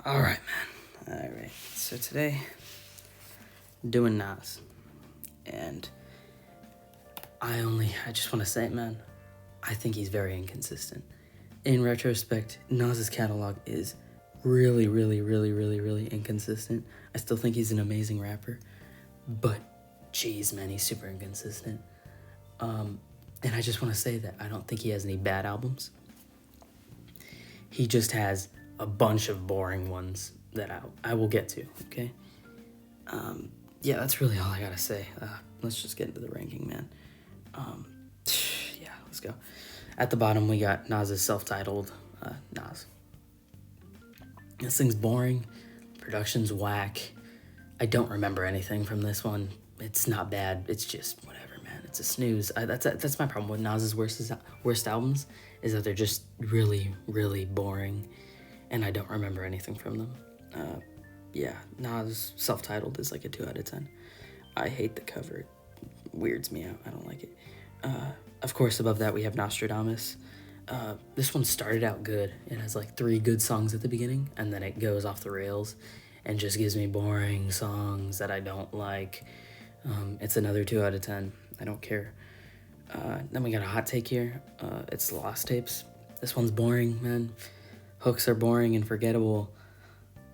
All right, man. All right. So today, doing Nas, and I just want to say, man, I think he's very inconsistent. In retrospect, Nas's catalog is really, really, really, really, really inconsistent. I still think he's an amazing rapper, but geez, man, he's super inconsistent. And I just want to say that I don't think he has any bad albums. He just has a bunch of boring ones that I will get to, okay? Yeah, that's really all I gotta say. Let's just get into the ranking, man. Yeah, let's go. At the bottom, we got Nas's self-titled, Nas. This thing's boring. Production's whack. I don't remember anything from this one. It's not bad. It's just whatever, man. It's a snooze. That's my problem with Nas's worst albums, is that they're just really, really boring, and I don't remember anything from them. Yeah, Nas self-titled is like a 2 out of 10. I hate the cover. It weirds me out. I don't like it. Of course, above that we have Nostradamus. This one started out good. It has like 3 good songs at the beginning, and then it goes off the rails and just gives me boring songs that I don't like. It's another 2 out of 10. I don't care. Then we got a hot take here. It's Lost Tapes. This one's boring, man. Hooks are boring and forgettable.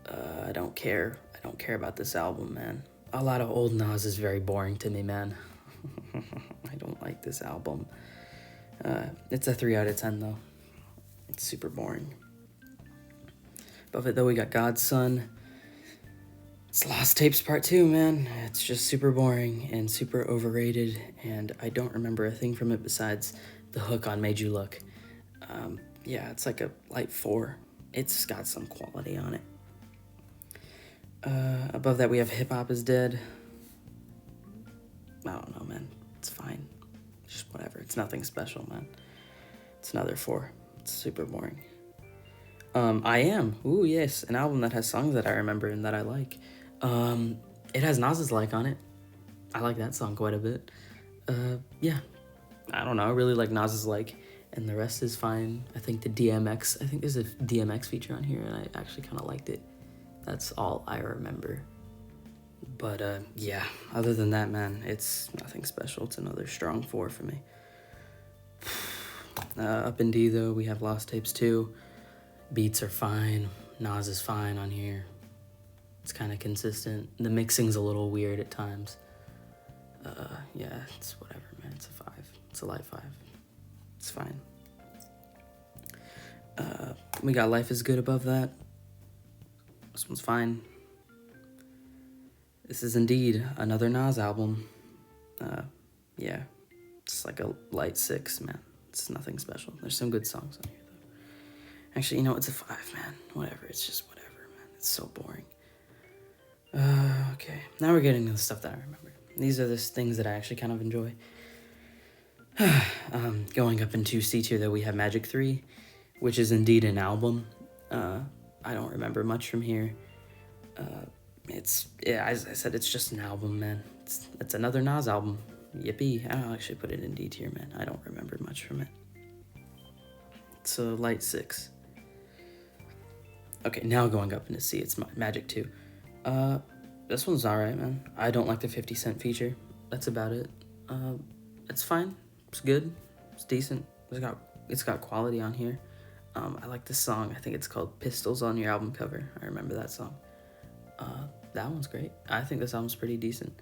I don't care. I don't care about this album, man. A lot of old Nas is very boring to me, man. I don't like this album. It's a 3 out of 10, though. It's super boring. Above it, though, we got God's Son. It's Lost Tapes Part 2, man. It's just super boring and super overrated, and I don't remember a thing from it besides the hook on Made You Look. Yeah, it's like a light 4. It's got some quality on it. Above that, we have Hip Hop is Dead. I don't know, man. It's fine. Just whatever. It's nothing special, man. It's another 4. It's super boring. I Am. Ooh, yes. An album that has songs that I remember and that I like. It has Nas's Like on it. I like that song quite a bit. Yeah. I don't know. I really like Nas's Like, and the rest is fine. I think there's a DMX feature on here, and I actually kind of liked it. That's all I remember. But, yeah, other than that, man, it's nothing special. It's another strong 4 for me. Up in D, though, we have Lost Tapes 2. Beats are fine. Nas is fine on here. It's kind of consistent. The mixing's a little weird at times. Yeah, it's whatever, man. It's a 5. It's a light 5. It's fine. We got Life is Good above that. This one's fine. This is indeed another Nas album. Yeah, it's like a light 6, man. It's nothing special. There's some good songs on here, though. Actually, you know, it's a 5, man. Whatever. It's just whatever, man. It's so boring. Okay. Now we're getting to the stuff that I remember. These are the things that I actually kind of enjoy. Going up into C tier, though, we have Magic 3, which is indeed an album. I don't remember much from here. As I said, it's just an album, man. It's another Nas album. Yippee. I'll actually put it in D tier, man. I don't remember much from it. It's a light 6. Okay, now going up into C, it's Magic 2. This one's alright, man. I don't like the 50 Cent feature. That's about it. It's fine. It's good. It's decent. It's got quality on here. I like this song. I think it's called Pistols on Your Album Cover. I remember that song. That one's great. I think this album's pretty decent.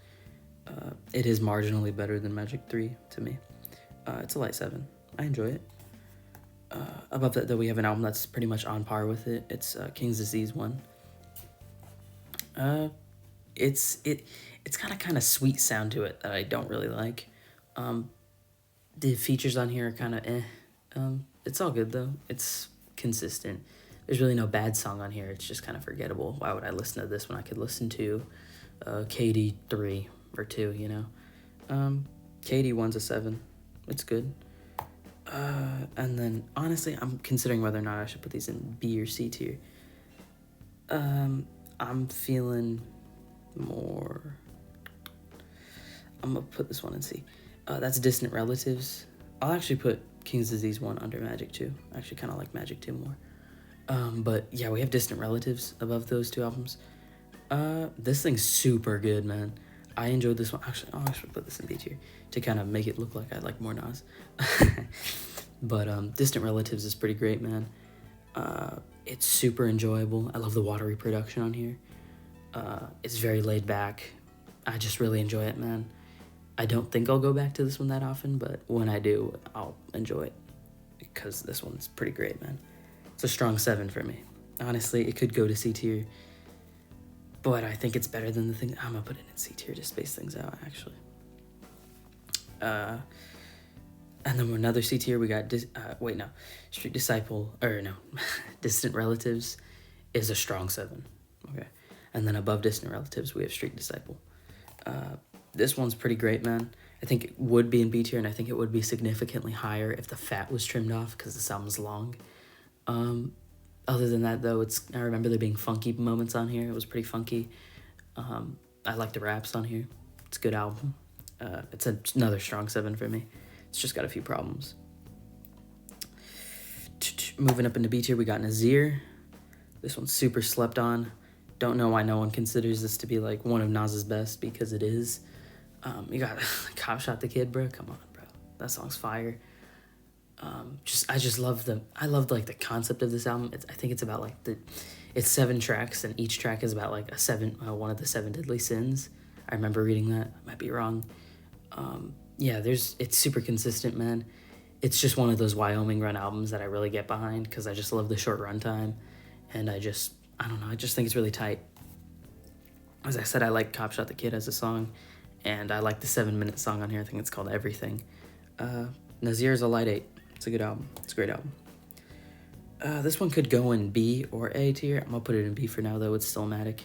It is marginally better than Magic 3 to me. It's a light 7. I enjoy it. Above that, though, we have an album that's pretty much on par with it. It's King's Disease 1. It's got a kind of sweet sound to it that I don't really like. The features on here are kind of it's all good, though. It's consistent. There's really no bad song on here. It's just kind of forgettable. Why would I listen to this when I could listen to KD 3 or 2, you know? KD 1's a 7. It's good. And then, honestly, I'm considering whether or not I should put these in B or C tier. I'm feeling more... I'm going to put this one in C. That's Distant Relatives. I'll actually put King's Disease 1 under Magic 2. I actually kind of like Magic 2 more. But yeah, we have Distant Relatives above those two albums. This thing's super good, man. I enjoyed this one. Actually, I'll actually put this in B tier to kind of make it look like I like more Nas. But Distant Relatives is pretty great, man. It's super enjoyable. I love the watery production on here. It's very laid back. I just really enjoy it, man. I don't think I'll go back to this one that often, but when I do, I'll enjoy it because this one's pretty great, man. It's a strong 7 for me. Honestly, it could go to C tier, but I think it's better than the thing. I'm gonna put it in C tier to space things out, actually. And then another C tier, we got, Street Disciple, or no, Distant Relatives is a strong 7, okay? And then above Distant Relatives, we have Street Disciple. This one's pretty great, man. I think it would be in B tier, and I think it would be significantly higher if the fat was trimmed off, because this album's long. Other than that, though, I remember there being funky moments on here. It was pretty funky. I like the raps on here. It's a good album. It's another strong 7 for me. It's just got a few problems. Moving up into B tier, we got Nas Tier. This one's super slept on. Don't know why no one considers this to be like one of Nas's best, because it is. You got Cop Shot the Kid, bro. Come on, bro. That song's fire. I loved like the concept of this album. I think it's about like it's 7 tracks, and each track is about like one of the 7 deadly sins. I remember reading that. I might be wrong. It's super consistent, man. It's just one of those Wyoming run albums that I really get behind, because I just love the short runtime, and I don't know, I just think it's really tight. As I said, I like Cop Shot the Kid as a song, and I like the 7-minute song on here. I think it's called Everything. Nas Tier is a light 8. It's a good album. It's a great album. This one could go in B or A tier. I'm gonna put it in B for now, though. It's still Matic.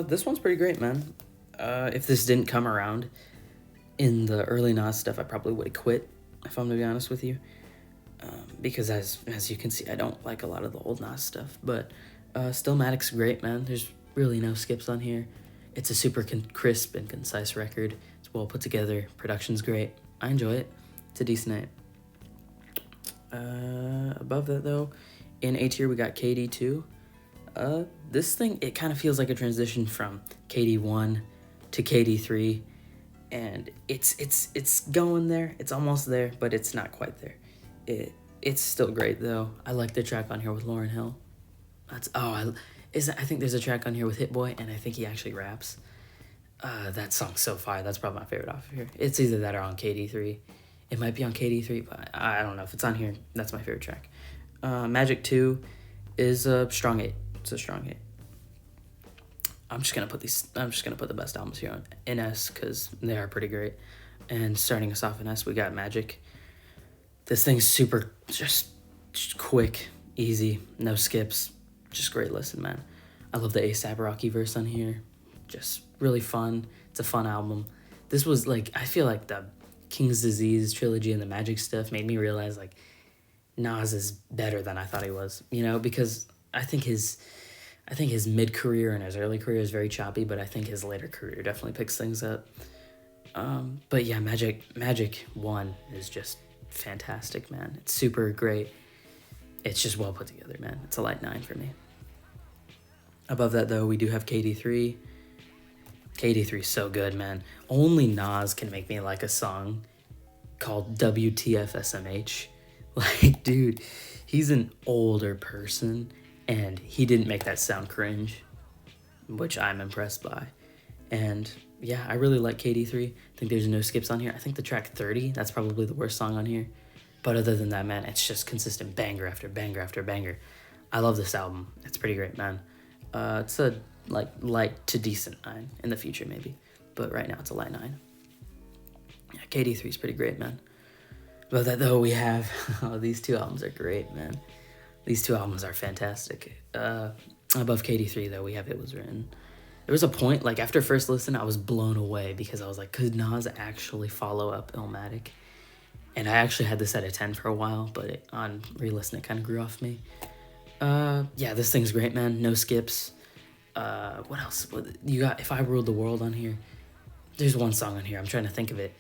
This one's pretty great, man. If this didn't come around in the early Nas stuff, I probably would have quit, if I'm to be honest with you. Because as you can see, I don't like a lot of the old Nas stuff. But still, Matic's great, man. There's really no skips on here. It's a super crisp and concise record. It's well put together. Production's great. I enjoy it. It's a decent 8. Above that, though, in A tier, we got KD2. This thing, it kind of feels like a transition from KD1 to KD3. And it's going there. It's almost there, but it's not quite there. It's still great, though. I like the track on here with Lauryn Hill. I think there's a track on here with Hit Boy, and I think he actually raps. That song's so fire. That's probably my favorite off of here. It's either that or on KD3. It might be on KD3, but I don't know. If it's on here, that's my favorite track. Magic 2 is a strong 8. It's a strong 8. I'm just gonna put the best albums here in S, because they are pretty great. And starting us off in S, we got Magic. This thing's super just quick, easy, no skips, just great listen, man. I love the A$AP Rocky verse on here. Just really fun. It's a fun album. This was like, I feel like the King's Disease trilogy and the Magic stuff made me realize like Nas is better than I thought he was, because I think his mid-career and his early career is very choppy, but I think his later career definitely picks things up. But yeah, Magic 1 is just fantastic, man. It's super great. It's just well put together, man. It's a light 9 for me. Above that, though, we do have KD3. KD3 is so good, man. Only Nas can make me like a song called WTFSMH. Like, dude, he's an older person, and he didn't make that sound cringe, which I'm impressed by. And yeah, I really like KD3. I think there's no skips on here. I think the track 30, that's probably the worst song on here. But other than that, man, it's just consistent banger after banger after banger. I love this album. It's pretty great, man. It's a light to decent 9 in the future, maybe. But right now, it's a light 9. Yeah, KD3 is pretty great, man. But that, though, we have... these two albums are great, man. These two albums are fantastic. Above KD3, though, we have It Was Written. There was a point, like, after first listen, I was blown away because I was like, could Nas actually follow up Illmatic? And I actually had this at a 10 for a while, but on re-listen, it kind of grew off me. Yeah, this thing's great, man. No skips. What else? You got If I Ruled the World on here. There's one song on here. I'm trying to think of it.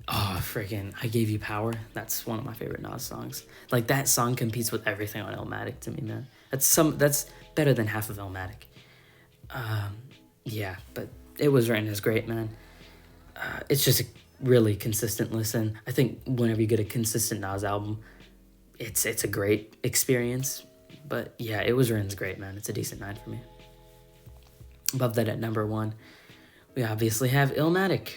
Oh, freaking I Gave You Power. That's one of my favorite Nas songs. Like, that song competes with everything on Illmatic to me, man. That's better than half of Illmatic. Yeah, but It Was Written is great, man. It's just a really consistent listen. I think whenever you get a consistent Nas album, it's a great experience. But yeah, It Was Written's great, man. It's a decent 9 for me. Above that at number 1, we obviously have Illmatic.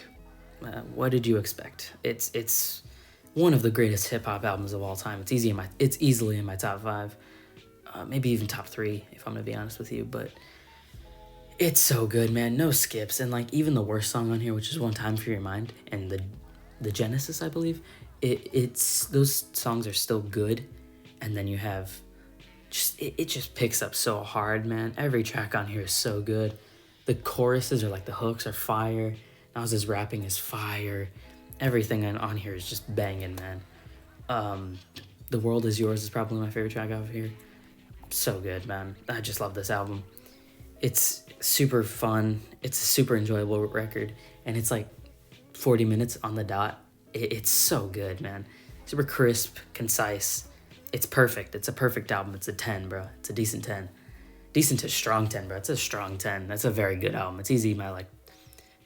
What did you expect? It's one of the greatest hip hop albums of all time. It's easily in my top 5, maybe even top 3 if I'm gonna be honest with you. But it's so good, man. No skips, and like even the worst song on here, which is One Time for Your Mind, and the Genesis, I believe. It's those songs are still good, and then you have it just picks up so hard, man. Every track on here is so good. The choruses are like the hooks are fire. Nas's rapping is fire. Everything on here is just banging, man. The World Is Yours is probably my favorite track off here. So good, man. I just love this album. It's super fun. It's a super enjoyable record, and it's like 40 minutes on the dot. It's so good, man. Super crisp, concise. It's perfect. It's a perfect album. It's a 10, bro. It's a decent 10. Decent to strong 10, bro. It's a strong 10. That's a very good album. It's easy my like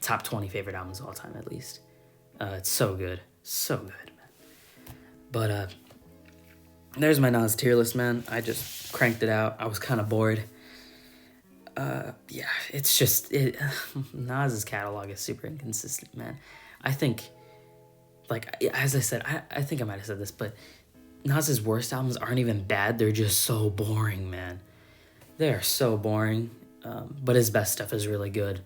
top 20 favorite albums of all time, at least. It's so good. So good, man. But there's my Nas tier list, man. I just cranked it out. I was kind of bored. Yeah, it's just Nas's catalog is super inconsistent, man. I think, like, as I said, I think I might have said this, but Nas's worst albums aren't even bad. They're just so boring, man. They are so boring. But his best stuff is really good.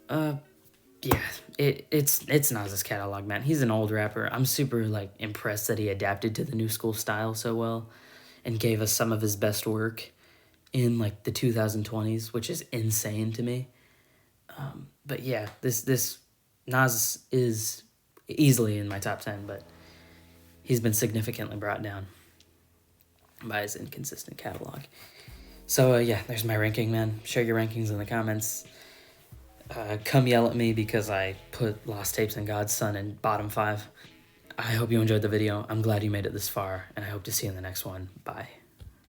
Yeah, it's Nas's catalog, man. He's an old rapper. I'm super like impressed that he adapted to the new school style so well, and gave us some of his best work in like the 2020s, which is insane to me. But yeah, this Nas is easily in my top 10, but he's been significantly brought down by his inconsistent catalog. So yeah, there's my ranking, man. Share your rankings in the comments. Come yell at me because I put Lost Tapes and God's Son in bottom 5. I hope you enjoyed the video. I'm glad you made it this far, and I hope to see you in the next one. Bye.